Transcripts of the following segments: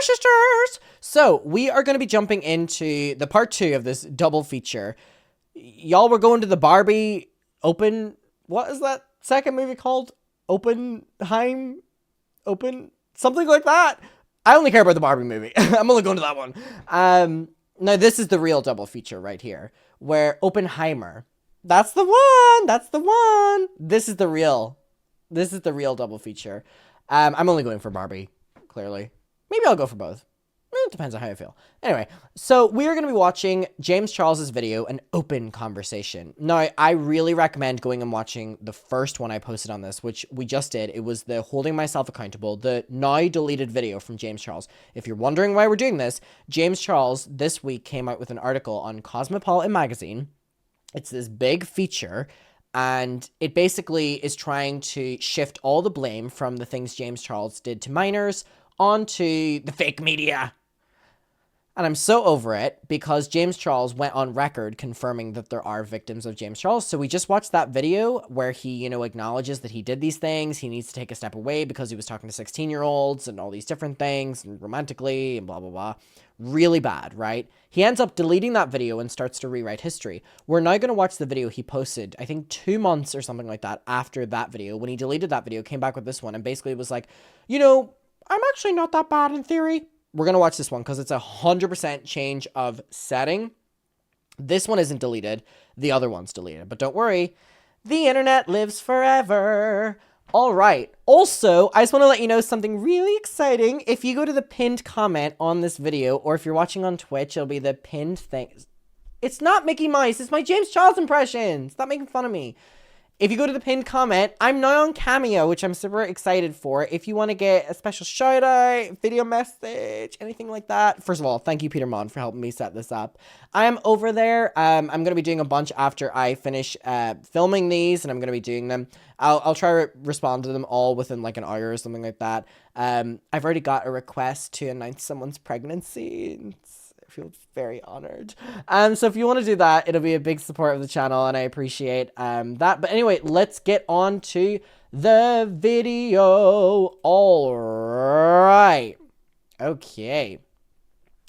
Hi, sisters! So, we are going to be jumping into the part 2 of this double feature. Y'all were going to the Barbie open... What is that second movie called? Oppenheim? Something like that? I only care about the Barbie movie. I'm only going to that one. No, this is the real double feature right here. Where Oppenheimer... That's the one! That's the one! This is the real double feature. I'm only going for Barbie, clearly. Maybe I'll go for both. It depends on how I feel. Anyway, so we are going to be watching James Charles's video, An Open Conversation. Now, I really recommend going and watching the first one I posted on this, which we just did. It was the Holding Myself Accountable, the now deleted video from James Charles. If you're wondering why we're doing this, James Charles this week came out with an article on Cosmopolitan magazine. It's this big feature, and it basically is trying to shift all the blame from the things James Charles did to minors onto the fake media. And I'm so over it because James Charles went on record confirming that there are victims of James Charles. So we just watched that video where he, acknowledges that he did these things. He needs to take a step away because he was talking to 16-year-olds and all these different things and romantically and blah, blah, blah. Really bad, right? He ends up deleting that video and starts to rewrite history. We're now going to watch the video he posted, I think 2 months or something like that after that video. When he deleted that video, came back with this one and basically was like, I'm actually not that bad in theory. We're going to watch this one because it's 100% change of setting. This one isn't deleted. The other one's deleted. But don't worry. The internet lives forever. All right. Also, I just want to let you know something really exciting. If you go to the pinned comment on this video, or if you're watching on Twitch, it'll be the pinned thing. It's not Mickey Mouse. It's my James Charles impression. Stop making fun of me. If you go to the pinned comment, I'm now on Cameo, which I'm super excited for. If you want to get a special shout out, video message, anything like that. First of all, thank you, Peter Mon, for helping me set this up. I am over there. I'm going to be doing a bunch after I finish filming these, and I'm going to be doing them. I'll try to respond to them all within like an hour or something like that. I've already got a request to announce someone's pregnancy. I feel very honored. So if you want to do that, it'll be a big support of the channel, and I appreciate that. But anyway, let's get on to the video. All right. Okay.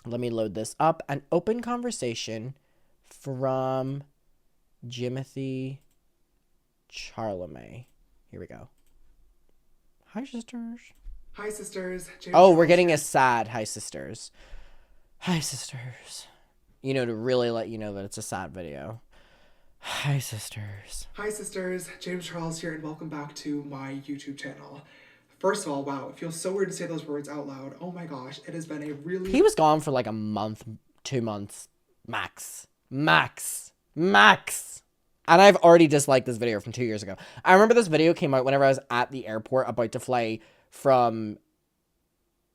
Let me load this up. An open conversation from Jimothy Charlemagne. Here we go. Hi, sisters. Hi, sisters. James we're getting a sad hi, sisters. Hi, sisters. To really let you know that it's a sad video. Hi, sisters. Hi, sisters. James Charles here, and welcome back to my YouTube channel. First of all, wow, it feels so weird to say those words out loud. Oh my gosh, it has been a really... He was gone for like a month, 2 months, max. And I've already disliked this video from 2 years ago. I remember this video came out whenever I was at the airport about to fly from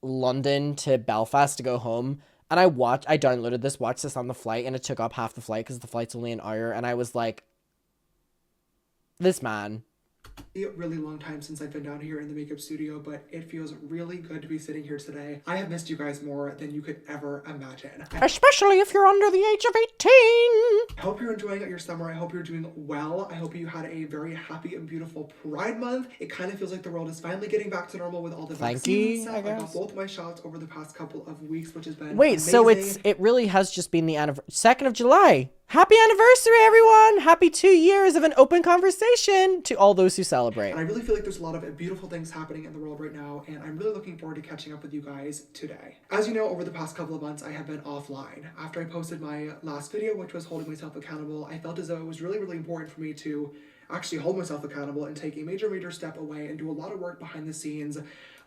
London to Belfast to go home. And I downloaded this, watched this on the flight, and it took up half the flight because the flight's only an hour. And I was like, this man. A really long time since I've been down here in the makeup studio, but it feels really good to be sitting here today. I have missed you guys more than you could ever imagine. Especially if you're under the age of 18. I hope you're enjoying your summer. I hope you're doing well. I hope you had a very happy and beautiful Pride Month. It kind of feels like the world is finally getting back to normal with all the vaccines and stuff. I got both my shots over the past couple of weeks, which has been amazing. So it really has just been the 2nd of July. Happy anniversary, everyone! Happy 2 years of an open conversation to all those who celebrate. And I really feel like there's a lot of beautiful things happening in the world right now, and I'm really looking forward to catching up with you guys today. As you know, over the past couple of months, I have been offline. After I posted my last video, which was holding myself accountable, I felt as though it was really, really important for me to actually hold myself accountable and take a major step away and do a lot of work behind the scenes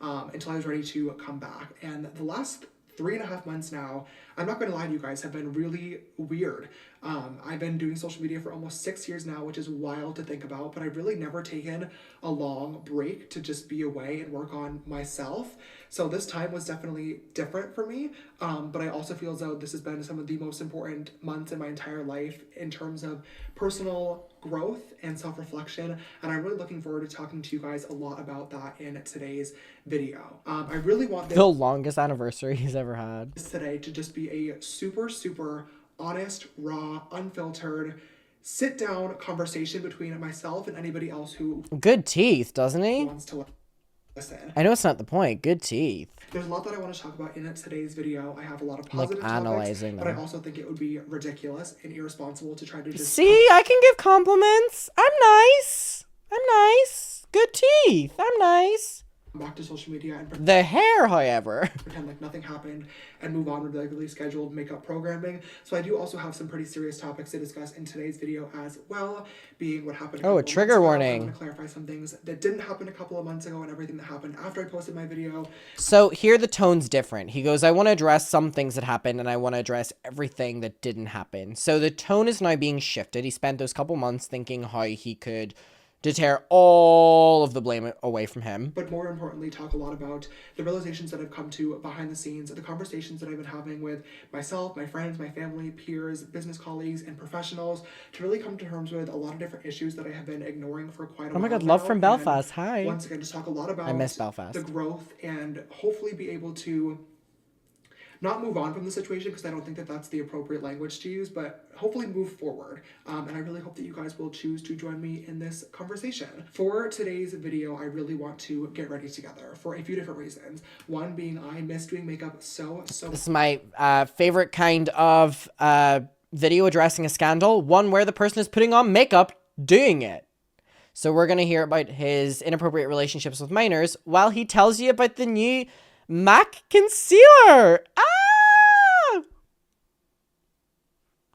until I was ready to come back. And the last 3.5 months now, I'm not going to lie to you guys, have been really weird. I've been doing social media for almost 6 years now, which is wild to think about, but I've really never taken a long break to just be away and work on myself. So this time was definitely different for me, but I also feel as though this has been some of the most important months in my entire life in terms of personal growth and self-reflection, and I'm really looking forward to talking to you guys a lot about that in today's video. I really want the longest anniversary he's ever had today to just be a super honest, raw, unfiltered, sit-down conversation between myself and anybody else who good teeth, doesn't he? Wants to listen. I know it's not the point. Good teeth. There's a lot that I want to talk about in today's video. I have a lot of Like positive topics, analyzing but I them. also think it would be ridiculous and irresponsible to try to just See, I can give compliments. I'm nice. I'm nice. Good teeth. I'm nice. come back to social media and The hair, however. pretend like nothing happened and move on with regularly scheduled makeup programming. So I do also have some pretty serious topics to discuss in today's video as well, being what happened Oh, a trigger warning. I want to clarify some things that didn't happen a couple of months ago and everything that happened after I posted my video. So here the tone's different. He goes, I want to address some things that happened and I want to address everything that didn't happen. So the tone is now being shifted. He spent those couple months thinking how he could deter all of the blame away from him. But more importantly, talk a lot about the realizations that I've come to behind the scenes, the conversations that I've been having with myself, my friends, my family, peers, business colleagues, and professionals to really come to terms with a lot of different issues that I have been ignoring for quite a while. Oh my God, now. love from Belfast. Hi. Once again, just talk a lot about I miss Belfast. the growth and hopefully be able to not move on from the situation because I don't think that that's the appropriate language to use, but hopefully move forward. And I really hope that you guys will choose to join me in this conversation. For today's video, I really want to get ready together for a few different reasons. One being I miss doing makeup so. This is my favorite kind of video addressing a scandal. One where the person is putting on makeup doing it. So we're going to hear about his inappropriate relationships with minors while he tells you about the new MAC concealer.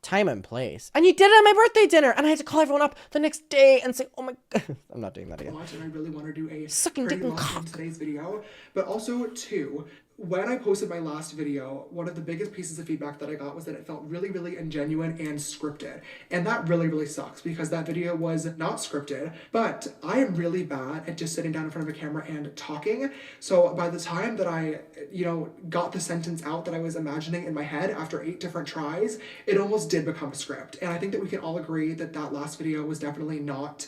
Time and place. And you did it at my birthday dinner, and I had to call everyone up the next day and say, oh my God. I'm not doing that again. And I really want to do a sucking dick and cock in today's video. But also, two, when I posted my last video, one of the biggest pieces of feedback that I got was that it felt really, really ingenuine and scripted. And that really, really sucks because that video was not scripted, but I am really bad at just sitting down in front of a camera and talking. So by the time that I, got the sentence out that I was imagining in my head after 8 different tries, it almost did become a script. And I think that we can all agree that that last video was definitely not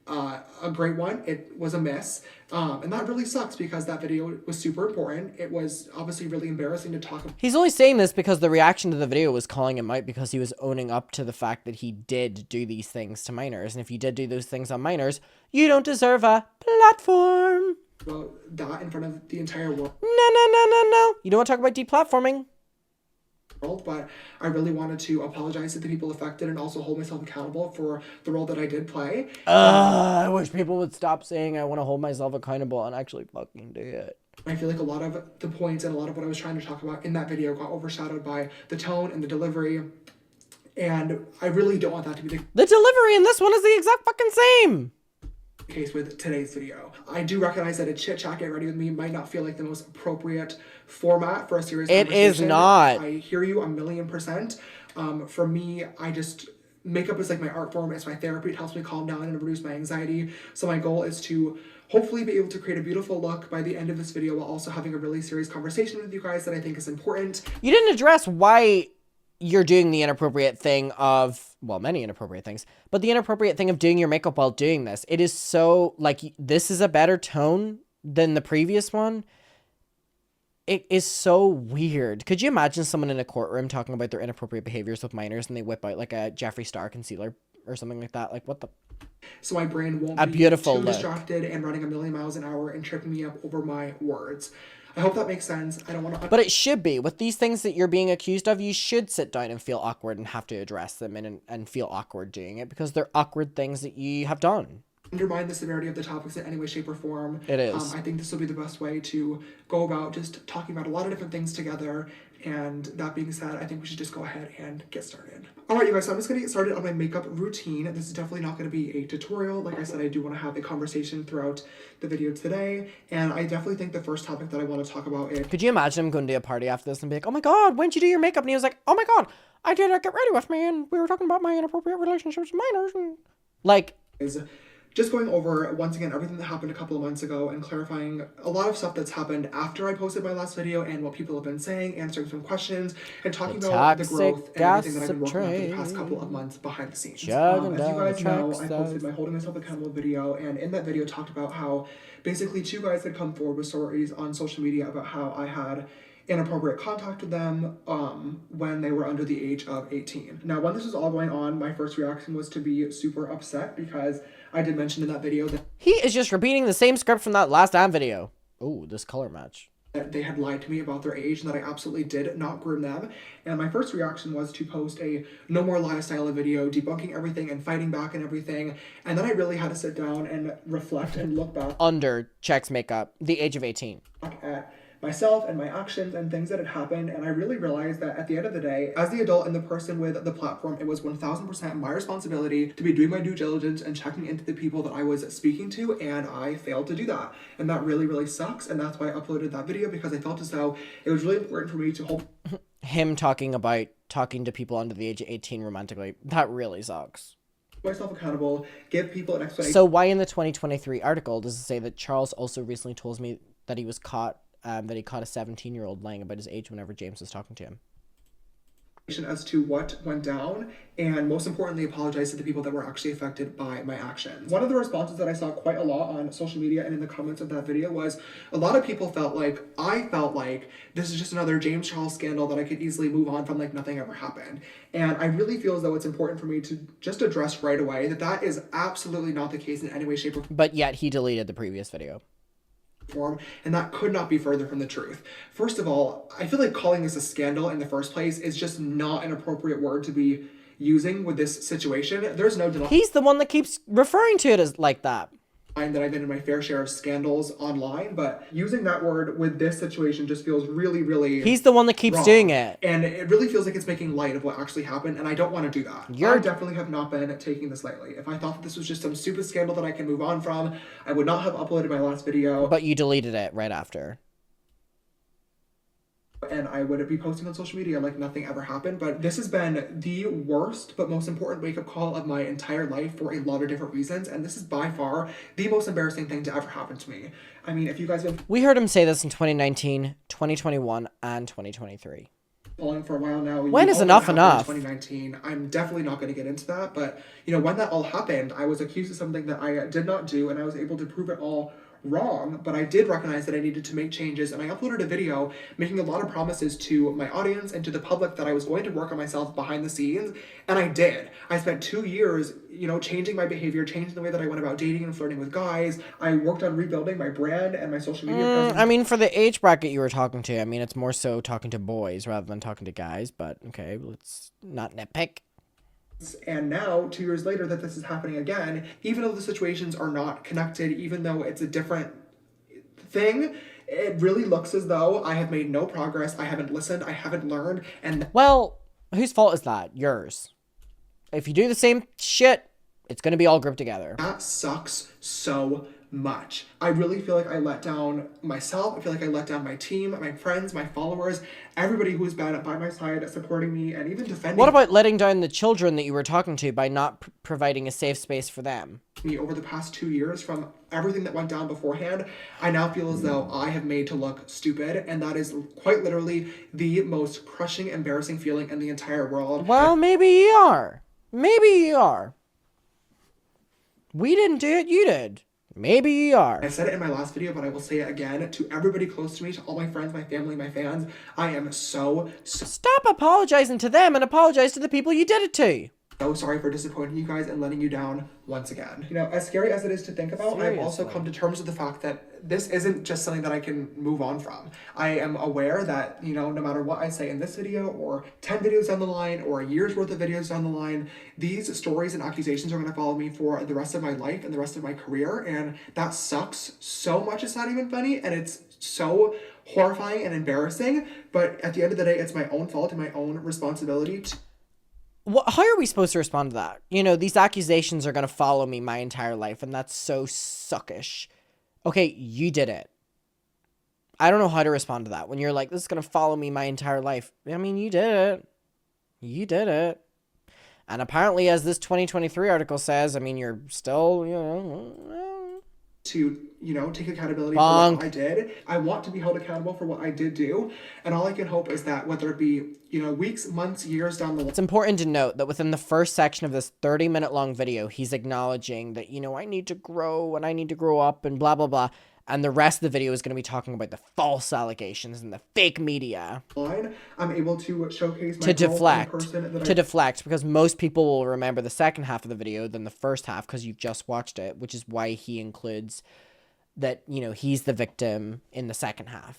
a great one. It was a miss. And that really sucks because that video was super important. It was obviously really embarrassing to talk about. He's only saying this because the reaction to the video was calling him out because he was owning up to the fact that he did do these things to minors. And if you did do those things on minors, you don't deserve a platform. Well, that in front of the entire world. No. You don't want to talk about deplatforming. But I really wanted to apologize to the people affected and also hold myself accountable for the role that I did play. I wish people would stop saying I want to hold myself accountable and actually fucking do it. I feel like a lot of the points and a lot of what I was trying to talk about in that video got overshadowed by the tone and the delivery. And I really don't want that to be the delivery in this one is the exact fucking same case with today's video. I do recognize that a chit chat get ready with me might not feel like the most appropriate format for a serious conversation. It is not. I hear you 1,000,000%. For me, makeup is like my art form. It's my therapy. It helps me calm down and reduce my anxiety. So my goal is to hopefully be able to create a beautiful look by the end of this video while also having a really serious conversation with you guys that I think is important. You didn't address why you're doing the inappropriate thing of, well, many inappropriate things, but the inappropriate thing of doing your makeup while doing this. It is so, like, this is a better tone than the previous one. It is so weird. Could you imagine someone in a courtroom talking about their inappropriate behaviors with minors and they whip out, like, a Jeffree Star concealer or something like that? Like, what the... So my brain won't be beautiful too distracted and running 1,000,000 miles an hour and tripping me up over my words. I hope that makes sense. I don't want to... But it should be. With these things that you're being accused of, you should sit down and feel awkward and have to address them and feel awkward doing it because they're awkward things that you have done. Undermine the severity of the topics in any way, shape, or form. It is. I think this will be the best way to go about just talking about a lot of different things together. And that being said, I think we should just go ahead and get started. All right, you guys, so I'm just going to get started on my makeup routine. This is definitely not going to be a tutorial. Like I said, I do want to have a conversation throughout the video today. And I definitely think the first topic that I want to talk about is... Could you imagine him going to a party after this and be like, oh my God, when'd you do your makeup? And he was like, oh my God, I did Get Ready With Me and we were talking about my inappropriate relationships with minors. And like... Just going over, once again, everything that happened a couple of months ago and clarifying a lot of stuff that's happened after I posted my last video and what people have been saying, answering some questions, and talking about the growth and everything that I've been working on for the past couple of months behind the scenes. As you guys know, I posted my Holding Myself Accountable video, and in that video talked about how basically 2 guys had come forward with stories on social media about how I had inappropriate contact with them when they were under the age of 18. Now, when this was all going on, my first reaction was to be super upset because I did mention in that video that He is just repeating the same script from that last damn video. Oh, this color match. they had lied to me about their age and that I absolutely did not groom them. And my first reaction was to post a no more lies style video, debunking everything and fighting back and everything. And then I really had to sit down and reflect and look back Under checks makeup, the age of 18. at myself and my actions and things that had happened. And I really realized that at the end of the day, as the adult and the person with the platform, it was 1000% my responsibility to be doing my due diligence and checking into the people that I was speaking to, and I failed to do that. And that really, really sucks. And that's why I uploaded that video, because I felt as though it was really important for me to hold Him talking about talking to people under the age of 18 romantically. That really sucks. myself accountable, give people an explanation. So why in the 2023 article does it say that Charles also recently told me that he was caught, that he caught a 17-year-old lying about his age whenever James was talking to him? As to what went down, and most importantly, apologize to the people that were actually affected by my actions. One of the responses that I saw quite a lot on social media and in the comments of that video was a lot of people felt like I felt like this is just another James Charles scandal that I could easily move on from, like nothing ever happened. And I really feel as though it's important for me to just address right away that that is absolutely not the case in any way, shape, or But yet he deleted the previous video. form, and that could not be further from the truth. First of all, I feel like calling this a scandal in the first place is just not an appropriate word to be using with this situation. There's no denying He's the one that keeps referring to it as like that. that I've been in my fair share of scandals online, but using that word with this situation just feels really, really He's the one that keeps wrong. doing it. And it really feels like it's making light of what actually happened, and I don't want to do that. I definitely have not been taking this lightly. If I thought that this was just some stupid scandal that I can move on from, I would not have uploaded my last video. But you deleted it right after. And I would be posting on social media like nothing ever happened. But this has been the worst but most important wake-up call of my entire life for a lot of different reasons, and this is by far the most embarrassing thing to ever happen to me. I mean, if you guys have been We heard him say this in 2019, 2021, and 2023. following for a while now, When you is know enough what happened enough? in 2019. I'm definitely not going to get into that, but you know, when that all happened, I was accused of something that I did not do, and I was able to prove it all wrong. But I did recognize that I needed to make changes, and I uploaded a video making a lot of promises to my audience and to the public that I was going to work on myself behind the scenes, and I did. I spent 2 years, you know, changing my behavior, changing the way that I went about dating and flirting with guys. I worked on rebuilding my brand and my social media presence. I mean, for the age bracket you were talking to, I mean, it's more so talking to boys rather than talking to guys, but okay, let's not nitpick. And now, 2 years later, that this is happening again, even though the situations are not connected, even though it's a different thing, it really looks as though I have made no progress. I haven't listened. I haven't learned. And Well, whose fault is that? Yours. If you do the same shit, it's going to be all grouped together. that sucks so much. I really feel like I let down myself. I feel like I let down my team, my friends, my followers, everybody who's been by my side, supporting me, and even defending What about letting down the children that you were talking to by not providing a safe space for them? me over the past 2 years from everything that went down beforehand? I now feel as though I have made to look stupid, and that is quite literally the most crushing, embarrassing feeling in the entire world. Well, maybe you are. Maybe you are. We didn't do it, you did. Maybe you are. I said it in my last video, but I will say it again to everybody close to me, to all my friends, my family, my fans. I am so Stop apologizing to them and apologize to the people you did it to. sorry for disappointing you guys and letting you down once again. You know, as scary as it is to think about, I've also Seriously. come to terms with the fact that this isn't just something that I can move on from. I am aware that, you know, no matter what I say in this video or 10 videos down the line or a year's worth of videos down the line, these stories and accusations are going to follow me for the rest of my life and the rest of my career. And that sucks so much. It's not even funny. And it's so horrifying and embarrassing. But at the end of the day, it's my own fault and my own responsibility to How are we supposed to respond to that? You know, these accusations are going to follow me my entire life, and that's so suckish. Okay, you did it. I don't know how to respond to that. When you're like, this is going to follow me my entire life. I mean, you did it. You did it. And apparently, as this 2023 article says, I mean, you're still, you know... you know, take accountability Bonk. for what I did. I want to be held accountable for what I did do. And all I can hope is that whether it be, you know, weeks, months, years down the line, It's important to note that within the first section of this 30-minute long video, he's acknowledging that, you know, I need to grow and I need to grow up and blah, blah, blah. And the rest of the video is going to be talking about the false allegations and the fake media. I'm able to showcase my To deflect, because most people will remember the second half of the video than the first half because you've just watched it, which is why he includes that, you know, he's the victim in the second half.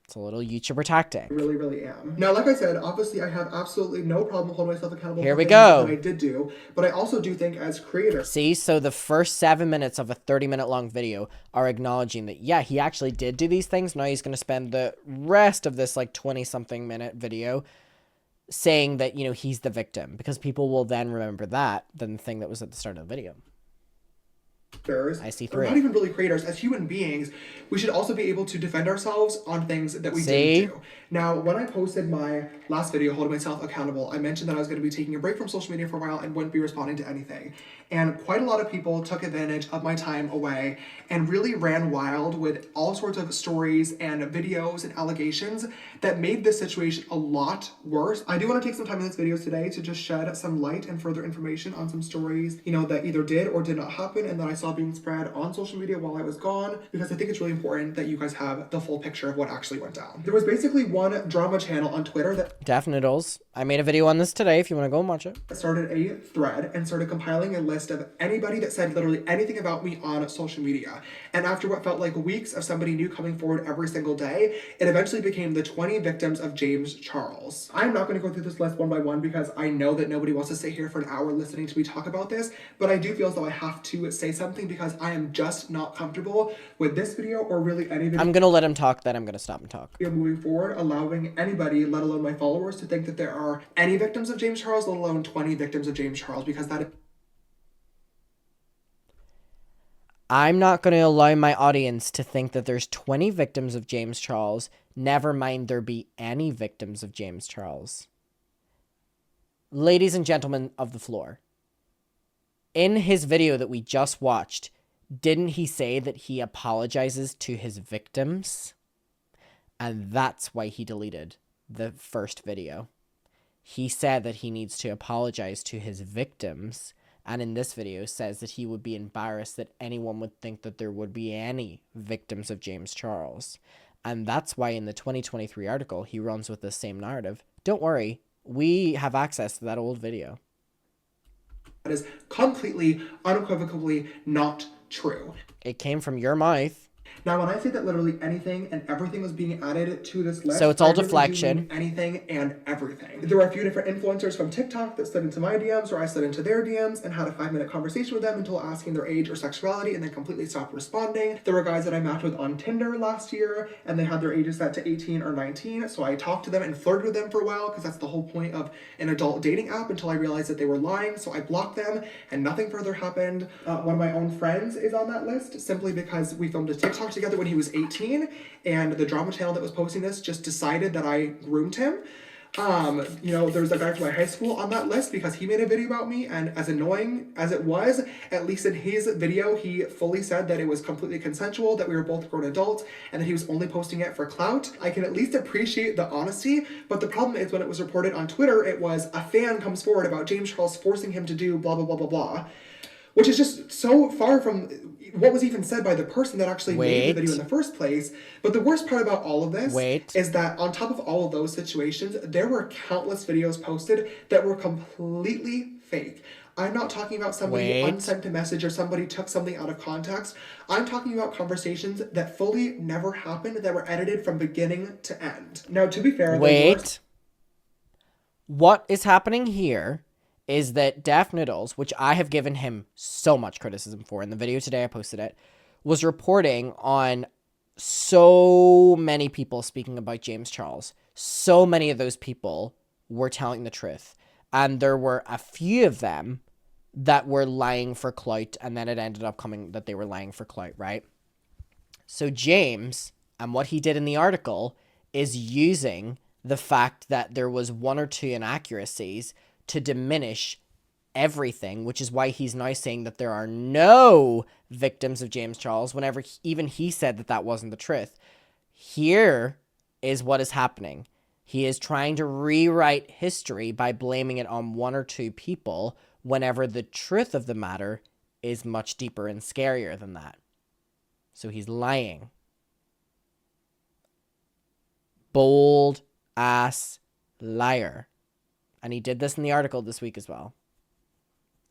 It's a little YouTuber tactic. Really, really am. Now, like I said, obviously I have absolutely no problem holding myself accountable Here for we things go. that I did do, but I also do think as creators. See, so the first 7 minutes of a 30-minute long video are acknowledging that, yeah, he actually did do these things. Now he's going to spend the rest of this like 20-something minute video saying that, you know, he's the victim, because people will then remember that than the thing that was at the start of the video. I see or through. Not even really creators, as human beings, we should also be able to defend ourselves on things that we didn't do. Now, when I posted my last video, holding myself accountable, I mentioned that I was going to be taking a break from social media for a while and wouldn't be responding to anything. And quite a lot of people took advantage of my time away and really ran wild with all sorts of stories and videos and allegations that made this situation a lot worse. I do want to take some time in this video today to just shed some light and further information on some stories, you know, that either did or did not happen and that I saw being spread on social media while I was gone, because I think it's really important that you guys have the full picture of what actually went down. There was basically one drama channel on Twitter that Daffnoodles. I made a video on this today if you want to go and watch it. Started a thread and started compiling a list of anybody that said literally anything about me on social media. And after what felt like weeks of somebody new coming forward every single day, it eventually became the 20 victims of James Charles. I'm not going to go through this list one by one because I know that nobody wants to sit here for an hour listening to me talk about this, but I do feel as though I have to say something because I am just not comfortable with this video or really any video. I'm going to let him talk, then I'm going to stop and talk. Moving forward, allowing anybody, let alone my followers, to think that there are any victims of James Charles, let alone 20 victims of James Charles, because that... I'm not going to allow my audience to think that there's 20 victims of James Charles, never mind there be any victims of James Charles. Ladies and gentlemen of the floor, in his video that we just watched, didn't he say that he apologizes to his victims? And that's why he deleted the first video. He said that he needs to apologize to his victims, and in this video says that he would be embarrassed that anyone would think that there would be any victims of James Charles. And that's why in the 2023 article, he runs with the same narrative. Don't worry, we have access to that old video. That is completely, unequivocally not true. It came from your mouth. Now, when I say that literally anything and everything was being added to this list, so it's all I really deflection. mean anything and everything. There were a few different influencers from TikTok that slid into my DMs, or I slid into their DMs and had a 5-minute conversation with them until asking their age or sexuality and then completely stopped responding. There were guys that I matched with on Tinder last year and they had their ages set to 18 or 19, so I talked to them and flirted with them for a while because that's the whole point of an adult dating app, until I realized that they were lying, so I blocked them and nothing further happened. One of my own friends is on that list simply because we filmed a TikTok together when he was 18, and the drama channel that was posting this just decided that I groomed him. You know, there's a guy from my high school on that list because he made a video about me, and as annoying as it was, at least in his video, he fully said that it was completely consensual, that we were both grown adults, and that he was only posting it for clout. I can at least appreciate the honesty, but the problem is when it was reported on Twitter, it was a fan comes forward about James Charles forcing him to do blah, blah, blah, blah, blah, which is just so far from what was even said by the person that actually made the video in the first place. But the worst part about all of this is that on top of all of those situations, there were countless videos posted that were completely fake. I'm not talking about somebody unsent a message or somebody took something out of context. I'm talking about conversations that fully never happened, that were edited from beginning to end. Now, to be fair, what is happening here is that Daffnoodles, which I have given him so much criticism for, in the video today I posted it, was reporting on so many people speaking about James Charles. So many of those people were telling the truth. And there were a few of them that were lying for clout, and then it ended up coming that they were lying for clout, right? So James, and what he did in the article, is using the fact that there was 1 or 2 inaccuracies to diminish everything, which is why he's now saying that there are no victims of James Charles, whenever even he said that that wasn't the truth. Here is what is happening. He is trying to rewrite history by blaming it on 1 or 2 people, whenever the truth of the matter is much deeper and scarier than that. So he's lying. Bold ass liar. And he did this in the article this week as well.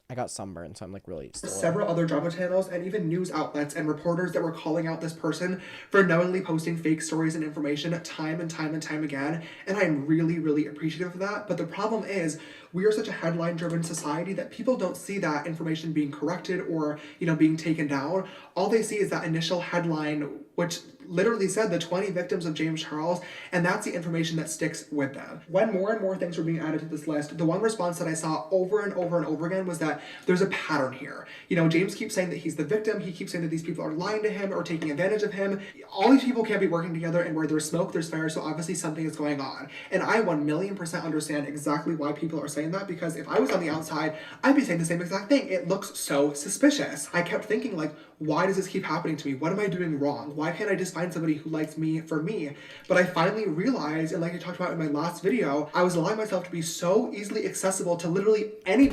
I got sunburned, so I'm like really still. Several other drama channels and even news outlets and reporters that were calling out this person for knowingly posting fake stories and information time and time and time again. And I'm really, really appreciative of that. But the problem is we are such a headline-driven society that people don't see that information being corrected or, being taken down. All they see is that initial headline, which literally said the 20 victims of James Charles, and that's the information that sticks with them. When more and more things were being added to this list, the one response that I saw over and over and over again was that there's a pattern here. James keeps saying that he's the victim. He keeps saying that these people are lying to him or taking advantage of him. All these people can't be working together, and where there's smoke, there's fire, so obviously something is going on. And I 1,000,000% understand exactly why people are saying that, because if I was on the outside, I'd be saying the same exact thing. It looks so suspicious. I kept thinking, like, why does this keep happening to me? What am I doing wrong? Why can't I just find somebody who likes me for me? But I finally realized, and like I talked about in my last video, I was allowing myself to be so easily accessible to literally any...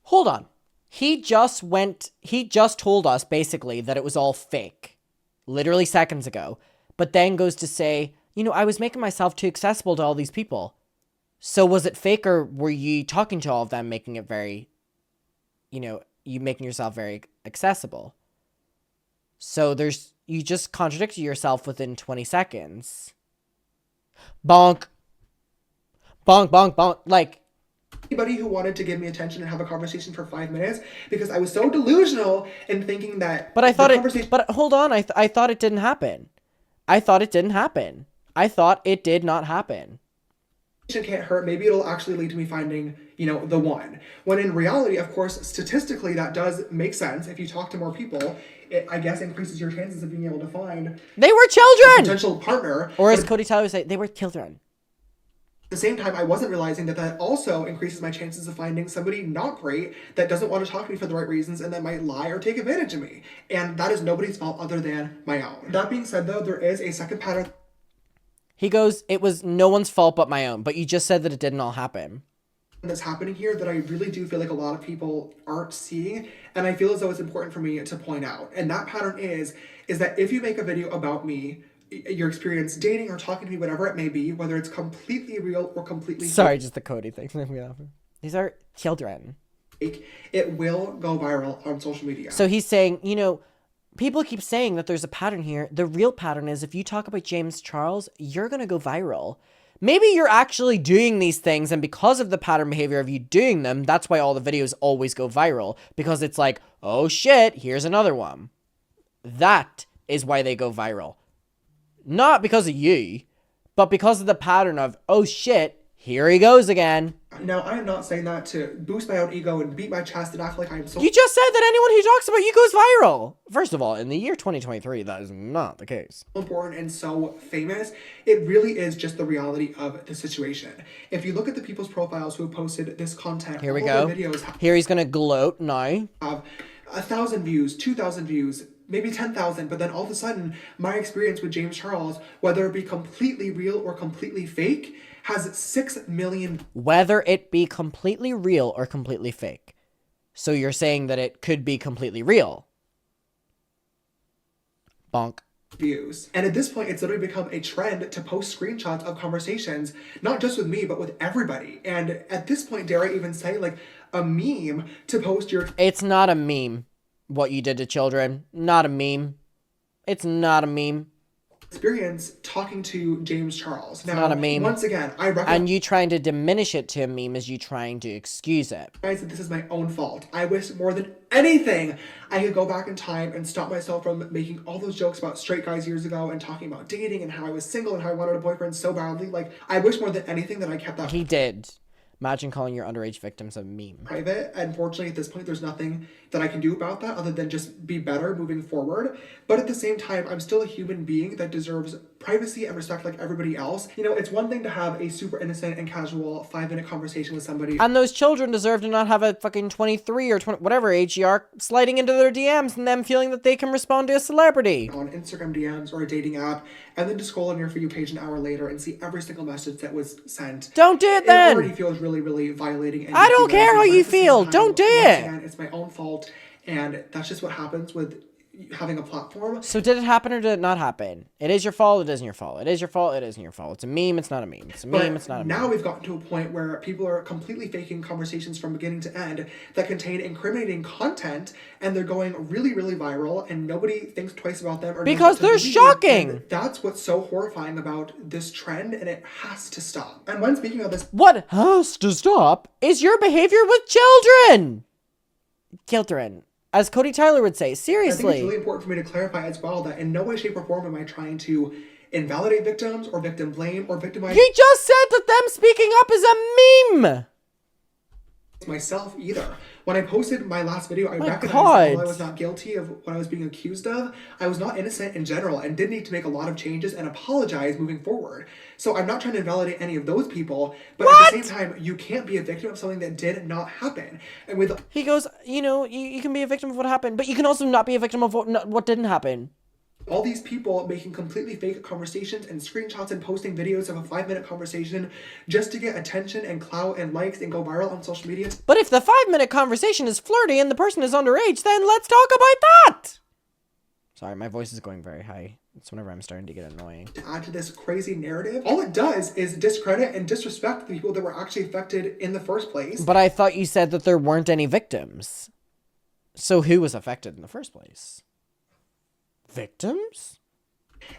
Hold on. He just told us basically that it was all fake. Literally seconds ago. But then goes to say, I was making myself too accessible to all these people. So was it fake, or were you talking to all of them, making it very, you making yourself very accessible? So you just contradicted yourself within 20 seconds. Bonk. Bonk, bonk, bonk. Like, anybody who wanted to give me attention and have a conversation for 5 minutes, because I was so delusional in thinking that... But hold on, I thought it didn't happen. I thought it did not happen. Can't hurt, maybe it'll actually lead to me finding, the one. When in reality, of course, statistically, that does make sense. If you talk to more people, it, I guess, increases your chances of being able to find... They were children! A potential partner. Or as Cody Tyler would say, they were children. At the same time, I wasn't realizing that also increases my chances of finding somebody not great that doesn't want to talk to me for the right reasons and that might lie or take advantage of me. And that is nobody's fault other than my own. That being said, though, there is a second pattern. He goes, it was no one's fault but my own, but you just said that it didn't all happen. That's happening here that I really do feel like a lot of people aren't seeing, and I feel as though it's important for me to point out. And that pattern is that if you make a video about me, your experience dating or talking to me, whatever it may be, whether it's completely real or completely... Sorry, just the Cody thing. These are children. It will go viral on social media. So he's saying, people keep saying that there's a pattern here. The real pattern is if you talk about James Charles, you're going to go viral. Maybe you're actually doing these things, and because of the pattern behavior of you doing them, that's why all the videos always go viral. Because it's like, oh shit, here's another one. That is why they go viral. Not because of you, but because of the pattern of, oh shit, here he goes again. Now, I am not saying that to boost my own ego and beat my chest and act like I'm so... You just said that anyone who talks about you goes viral. First of all, in the year 2023, that is not the case. Important and so famous. It really is just the reality of the situation. If you look at the people's profiles who have posted this content... Here we go. Videos here he's going to gloat now. Have 1,000 views, 2,000 views, maybe 10,000, but then all of a sudden, my experience with James Charles, whether it be completely real or completely fake, has 6 million... Whether it be completely real or completely fake. So you're saying that it could be completely real. Bonk. Views. And at this point, it's literally become a trend to post screenshots of conversations, not just with me, but with everybody. And at this point, dare I even say, like, a meme to post your... It's not a meme. What you did to children. Not a meme. It's not a meme. Experience talking to James Charles. Now, not a meme. Once again, I recognize... And you trying to diminish it to a meme is you trying to excuse it. That this is my own fault. I wish more than anything I could go back in time and stop myself from making all those jokes about straight guys years ago and talking about dating and how I was single and how I wanted a boyfriend so badly. Like, I wish more than anything that I kept that... He did. Imagine calling your underage victims a meme. Private. Unfortunately, at this point, there's nothing that I can do about that other than just be better moving forward. But at the same time, I'm still a human being that deserves privacy and respect like everybody else. It's one thing to have a super innocent and casual 5-minute conversation with somebody. And those children deserve to not have a fucking 23 or 20, whatever age you are, sliding into their DMs and them feeling that they can respond to a celebrity. On Instagram DMs or a dating app, and then to scroll on your For You page an hour later and see every single message that was sent. Don't do it then! It already feels really, really violating. I don't care how you feel. Don't do it! Again, it's my own fault, and that's just what happens with having a platform. So did it happen or did it not happen? It is your fault, it isn't your fault. It is your fault, it isn't your fault. It's a meme, it's not a meme. It's a meme, it's not a meme. Now we've gotten to a point where people are completely faking conversations from beginning to end that contain incriminating content, and they're going really, really viral, and nobody thinks twice about them. Or because they're shocking! And that's what's so horrifying about this trend, and it has to stop. And when speaking of this... What has to stop is your behavior with children! Children. As Cody Tyler would say, seriously. I think it's really important for me to clarify as well that in no way, shape, or form am I trying to invalidate victims or victim blame or victimize. He just said that them speaking up is a meme! Myself either. When I posted my last video, I recognized that while I was not guilty of what I was being accused of, I was not innocent in general and did need to make a lot of changes and apologize moving forward. So I'm not trying to invalidate any of those people, but at the same time, you can't be a victim of something that did not happen. And with he goes, you know, you can be a victim of what happened, but you can also not be a victim of what didn't happen. All these people making completely fake conversations and screenshots and posting videos of a 5-minute conversation just to get attention and clout and likes and go viral on social media. But if the 5-minute conversation is flirty and the person is underage, then let's talk about that! Sorry, my voice is going very high. It's whenever I'm starting to get annoying. To add to this crazy narrative, all it does is discredit and disrespect the people that were actually affected in the first place. But I thought you said that there weren't any victims. So who was affected in the first place? Victims?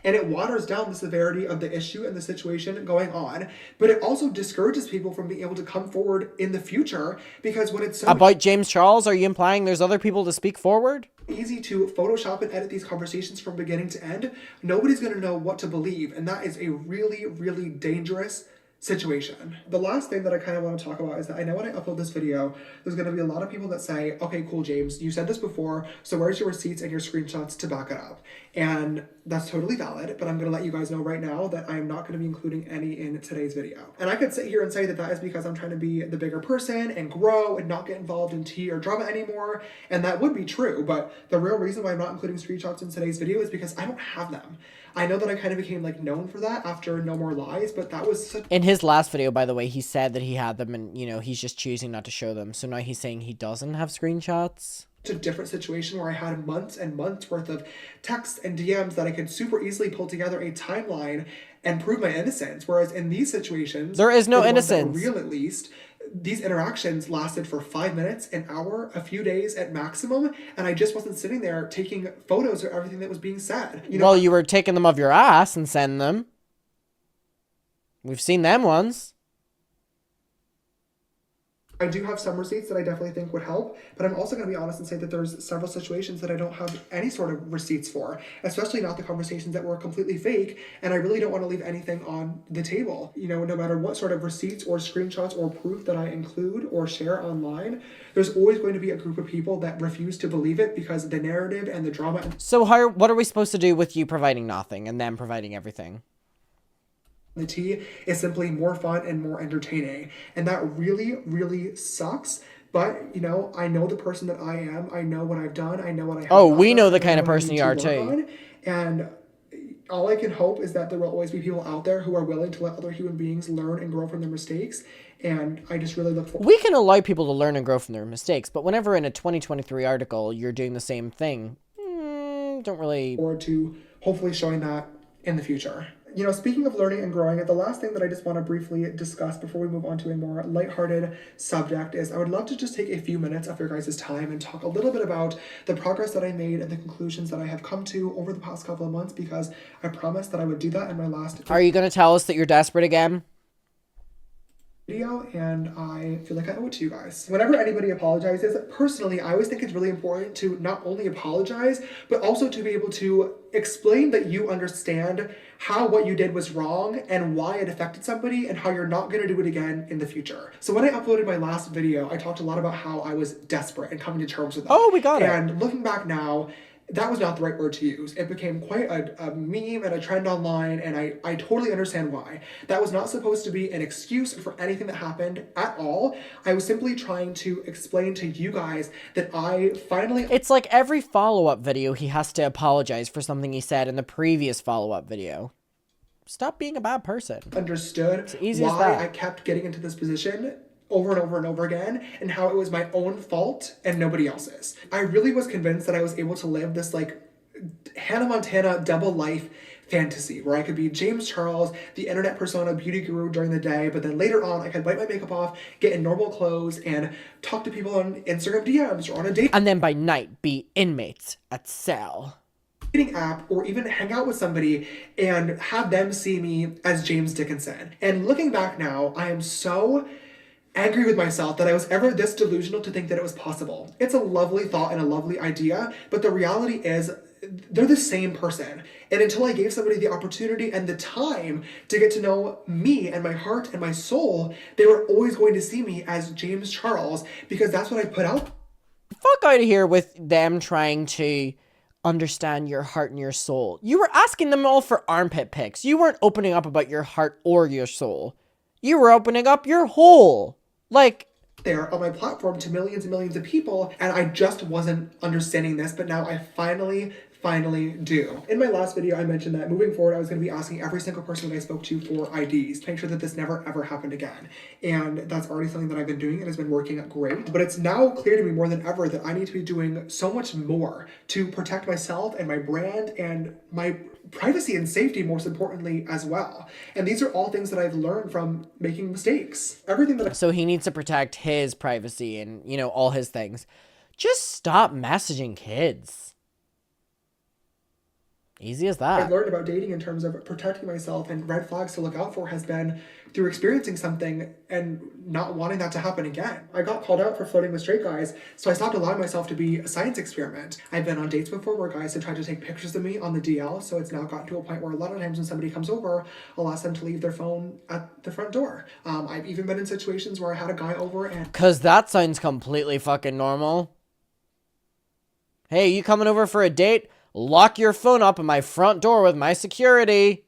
And it waters down the severity of the issue and the situation going on, but it also discourages people from being able to come forward in the future, because when it's so about James Charles, are you implying there's other people to speak forward? Easy to Photoshop and edit these conversations from beginning to end, nobody's going to know what to believe, and that is a really, really dangerous situation. The last thing that I kind of want to talk about is that I know when I upload this video, there's going to be a lot of people that say, okay, cool, James, you said this before, so where's your receipts and your screenshots to back it up? And that's totally valid, but I'm going to let you guys know right now that I'm not going to be including any in today's video. And I could sit here and say that that is because I'm trying to be the bigger person and grow and not get involved in tea or drama anymore, and that would be true, but the real reason why I'm not including screenshots in today's video is because I don't have them. I know that I kind of became like known for that after No More Lies, but that was such... In his last video, by the way, he said that he had them and, you know, he's just choosing not to show them. So now he's saying he doesn't have screenshots. It's a different situation where I had months and months worth of texts and DMs that I could super easily pull together a timeline and prove my innocence. Whereas in these situations, there is no innocence. Real, at least, these interactions lasted for 5 minutes, an hour, a few days at maximum, and I just wasn't sitting there taking photos of everything that was being said. You know, well, you were taking them of your ass and sending them. We've seen them ones. I do have some receipts that I definitely think would help, but I'm also going to be honest and say that there's several situations that I don't have any sort of receipts for, especially not the conversations that were completely fake, and I really don't want to leave anything on the table. You know, no matter what sort of receipts or screenshots or proof that I include or share online, there's always going to be a group of people that refuse to believe it because the narrative and the drama... So what are we supposed to do with you providing nothing and them providing everything? The tea is simply more fun and more entertaining, and that really, really sucks. But you know, I know the person that I am. I know what I've done. I know what I have. Oh, we know the kind of person you are too. And all I can hope is that there will always be people out there who are willing to let other human beings learn and grow from their mistakes. And I just really look forward. We can allow people to learn and grow from their mistakes, but whenever in a 2023 article you're doing the same thing, don't really forward to hopefully showing that in the future. You know, speaking of learning and growing, the last thing that I just want to briefly discuss before we move on to a more lighthearted subject is I would love to just take a few minutes of your guys' time and talk a little bit about the progress that I made and the conclusions that I have come to over the past couple of months, because I promised that I would do that in my last... Are you going to tell us that you're desperate again? Video, and I feel like I owe it to you guys. Whenever anybody apologizes, personally, I always think it's really important to not only apologize, but also to be able to explain that you understand how what you did was wrong and why it affected somebody and how you're not going to do it again in the future. So when I uploaded my last video, I talked a lot about how I was desperate and coming to terms with that. Oh, we got it. And looking back now, that was not the right word to use. It became quite a meme and a trend online, and I totally understand why. That was not supposed to be an excuse for anything that happened at all. I was simply trying to explain to you guys that I finally... It's like every follow-up video he has to apologize for something he said in the previous follow-up video. Stop being a bad person. Understood why I kept getting into this position over and over and over again, and how it was my own fault and nobody else's. I really was convinced that I was able to live this like Hannah Montana double life fantasy where I could be James Charles, the internet persona beauty guru during the day, but then later on I could wipe my makeup off, get in normal clothes, and talk to people on Instagram DMs or on a date. And then by night, be inmates at cell. Dating app or even hang out with somebody and have them see me as James Dickinson. And looking back now, I am so angry with myself that I was ever this delusional to think that it was possible. It's a lovely thought and a lovely idea, but the reality is they're the same person. And until I gave somebody the opportunity and the time to get to know me and my heart and my soul, they were always going to see me as James Charles because that's what I put out. Fuck out of here with them trying to understand your heart and your soul. You were asking them all for armpit pics. You weren't opening up about your heart or your soul. You were opening up your whole. Like, there on my platform to millions and millions of people, and I just wasn't understanding this, but now I finally do. In my last video, I mentioned that moving forward, I was going to be asking every single person that I spoke to for IDs to make sure that this never ever happened again. And that's already something that I've been doing and has been working great. But it's now clear to me more than ever that I need to be doing so much more to protect myself and my brand and my privacy and safety, most importantly, as well. And these are all things that I've learned from making mistakes. Everything that so he needs to protect his privacy and, you know, all his things. Just stop messaging kids. Easy as that. I've learned about dating in terms of protecting myself and red flags to look out for has been through experiencing something and not wanting that to happen again. I got called out for flirting with straight guys, so I stopped allowing myself to be a science experiment. I've been on dates before where guys have tried to take pictures of me on the DL, so it's now gotten to a point where a lot of times when somebody comes over, I'll ask them to leave their phone at the front door. I've even been in situations where I had a guy over and... Cause that sounds completely fucking normal. Hey, you coming over for a date? Lock your phone up in my front door with my security.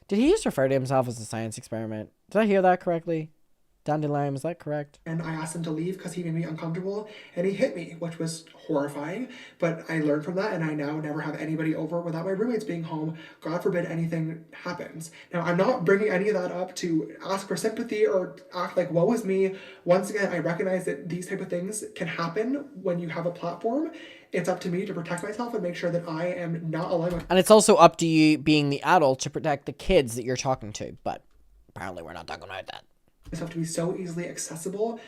Did he just refer to himself as a science experiment? Did I hear that correctly? Dandelion, is that correct? And I asked him to leave because he made me uncomfortable and he hit me, which was horrifying. But I learned from that and I now never have anybody over without my roommates being home. God forbid anything happens. Now, I'm not bringing any of that up to ask for sympathy or act like woe is me. Once again, I recognize that these type of things can happen when you have a platform. It's up to me to protect myself and make sure that I am not allowing... And it's also up to you, being the adult, to protect the kids that you're talking to. But apparently we're not talking about that. Myself to be so easily accessible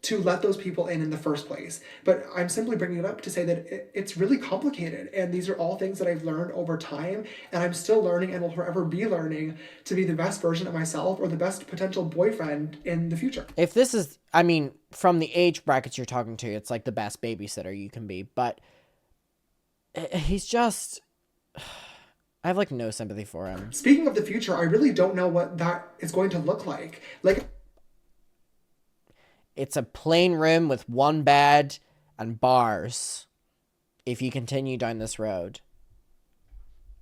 to let those people in the first place. But I'm simply bringing it up to say that it's really complicated. And these are all things that I've learned over time. And I'm still learning and will forever be learning to be the best version of myself or the best potential boyfriend in the future. If this is, I mean, from the age brackets you're talking to, it's like the best babysitter you can be. But he's just... I have like no sympathy for him. Speaking of the future, I really don't know what that is going to look like. Like... It's a plain room with one bed and bars if you continue down this road.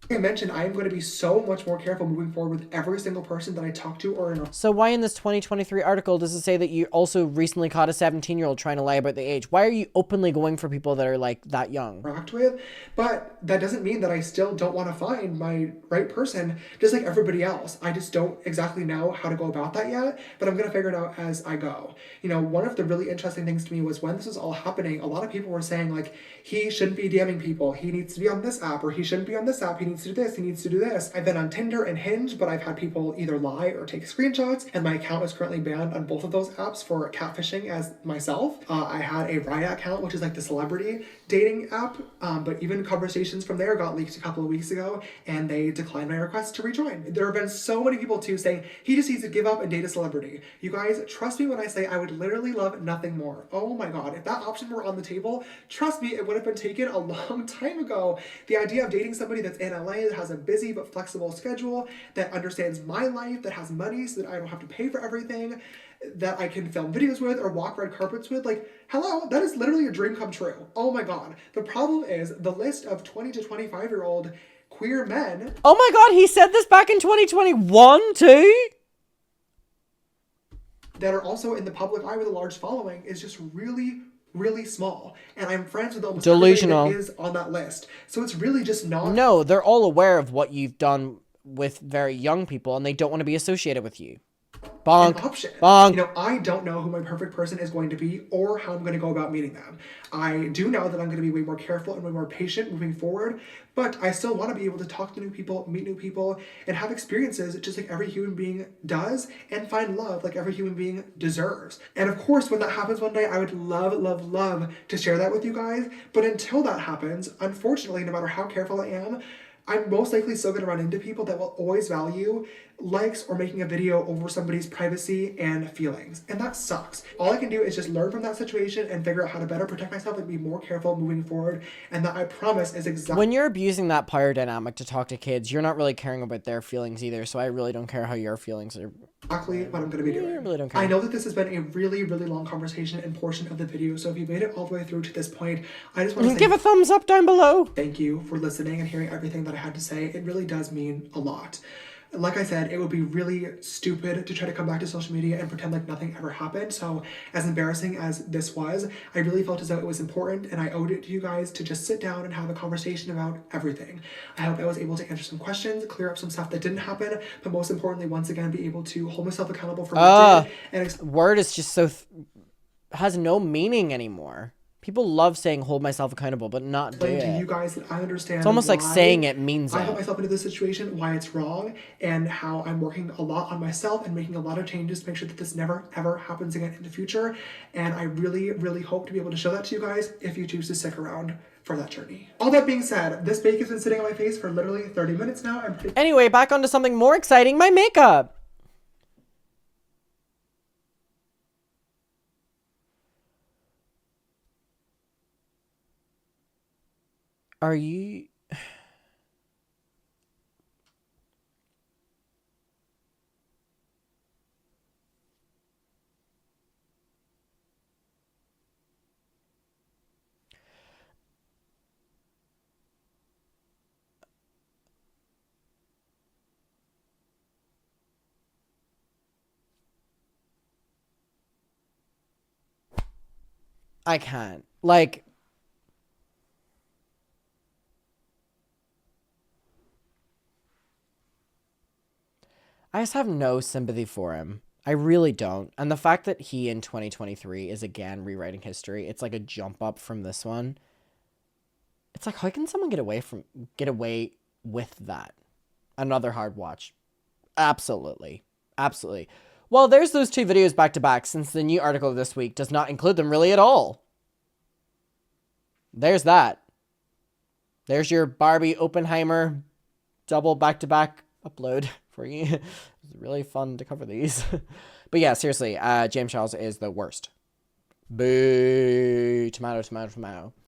I mentioned, I am going to be so much more careful moving forward with every single person that I talk to or in a... So why in this 2023 article does it say that you also recently caught a 17-year-old trying to lie about the age? Why are you openly going for people that are like that young? Interact with, but that doesn't mean that I still don't want to find my right person, just like everybody else. I just don't exactly know how to go about that yet, but I'm going to figure it out as I go. You know, one of the really interesting things to me was when this was all happening, a lot of people were saying like, he shouldn't be DMing people, he needs to be on this app, or he shouldn't be on this app, he needs to do this, he needs to do this. I've been on Tinder and Hinge, but I've had people either lie or take screenshots, and my account is currently banned on both of those apps for catfishing as myself. I had a Raya account, which is like the celebrity dating app, but even conversations from there got leaked a couple of weeks ago, and they declined my request to rejoin. There have been so many people too saying, he just needs to give up and date a celebrity. You guys, trust me when I say I would literally love nothing more. Oh my God, if that option were on the table, trust me, it would have been taken a long time ago. The idea of dating somebody that's in LA, that has a busy but flexible schedule, that understands my life, that has money so that I don't have to pay for everything, that I can film videos with or walk red carpets with, like, hello, that is literally a dream come true. Oh my God. The problem is the list of 20 to 25-year-old queer men. Oh my God, he said this back in 2021 too? That are also in the public eye with a large following is just really small, and I'm friends with almost delusional. everybody that is on that list. So it's really just not... No, they're all aware of what you've done with very young people, and they don't want to be associated with you. an Bonk. option. Bonk. I don't know who my perfect person is going to be or how I'm going to go about meeting them. I do know that I'm going to be way more careful and way more patient moving forward, but I still want to be able to talk to new people, meet new people, and have experiences just like every human being does, and find love like every human being deserves. And of course, when that happens one day, I would love, love, love to share that with you guys. But until that happens, unfortunately, no matter how careful I am, I'm most likely still going to run into people that will always value likes or making a video over somebody's privacy and feelings. And that sucks. All I can do is just learn from that situation and figure out how to better protect myself and be more careful moving forward. And that, I promise, is exactly... When you're abusing that power dynamic to talk to kids, you're not really caring about their feelings either. So I really don't care how your feelings are. exactly what I'm going to be doing. I really don't care. I know that this has been a really, really long conversation and portion of the video, so if you made it all the way through to this point, I just want to say give a thumbs up down below. Thank you for listening and hearing everything that I had to say. It really does mean a lot. Like I said, it would be really stupid to try to come back to social media and pretend like nothing ever happened. So as embarrassing as this was, I really felt as though it was important and I owed it to you guys to just sit down and have a conversation about everything. I hope I was able to answer some questions, clear up some stuff that didn't happen, but most importantly, once again, be able to hold myself accountable for what I did. And word is just so has no meaning anymore. People love saying hold myself accountable, but not do it. To you guys that I understand. It's almost like saying it means I it. put myself into this situation, why it's wrong, and how I'm working a lot on myself and making a lot of changes to make sure that this never ever happens again in the future. And I really, really hope to be able to show that to you guys if you choose to stick around for that journey. All that being said, this bake has been sitting on my face for literally 30 minutes now. Anyway, back onto something more exciting, my makeup. Are you... I can't. Like... I just have no sympathy for him. I really don't. And the fact that he in 2023 is again rewriting history, it's like a jump up from this one. It's like, how can someone get away with that? Another hard watch. Absolutely. Absolutely. Well, there's those two videos back to back, since the new article of this week does not include them really at all. There's that. There's your Barbie Oppenheimer double back to back upload for you. It's really fun to cover these. But yeah, seriously, James Charles is the worst. Boo. Tomato, tomato, tomato.